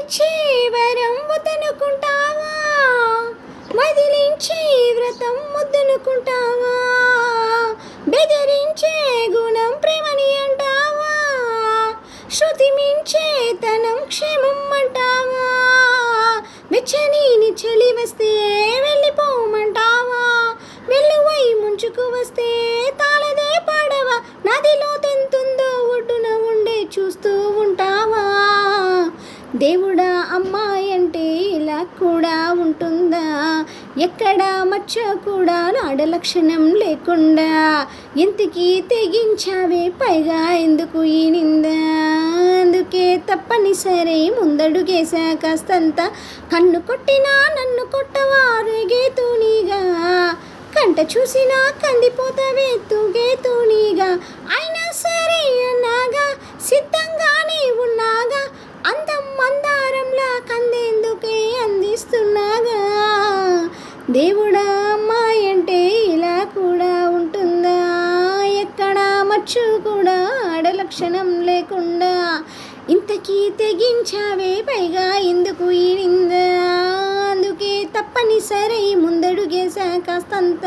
వరమిచ్చే వరం వద్దనుకుంటావా, వదిలించే వ్రతం ముద్దనుకుంటావా, బెదిరించే గుణం ప్రేమని అంటావా, శృతి మించే తనం క్షేమం అంటావా, వెచ్చని చలి వస్తే వెళ్ళిపోమంటావా, వెల్లువై ముంచుకు వస్తే తాళదే పడవా, నదిలో తెంతుందో ఒడ్డున ఉండే చూస్తూ ఉంటావా. దేవుడా అమ్మాయి అంటే ఇలా కూడా ఉంటుందా, ఎక్కడ మచ్చ కూడా నాడ లక్షణం లేకుండా, ఎంతకీ తెగించావే పైగా ఎందుకు ఈ నింద, అందుకే తప్పనిసరి ముందడుగేసా కాస్తంత, కన్ను కొట్టినా నన్ను కొట్టవా రేగే తూనీగా, కంట చూసినా కందిపోతావే తూగే తూనీగా, అయినా సరే అన్నాగా సిద్ధంగానే ఉన్నాగా, అందం మందారంలా కందేందుకే అందిస్తున్నాగా. దేవుడా అమ్మాయి అంటే ఇలా కూడా ఉంటుందా, ఎక్కడ మచ్చు కూడా ఆడలక్షణం లేకుండా, ఇంతకీ తెగించావే పైగా ఎందుకు ఈ నింద, అందుకే తప్పనిసరి ముందడుగేసా కాస్తంత.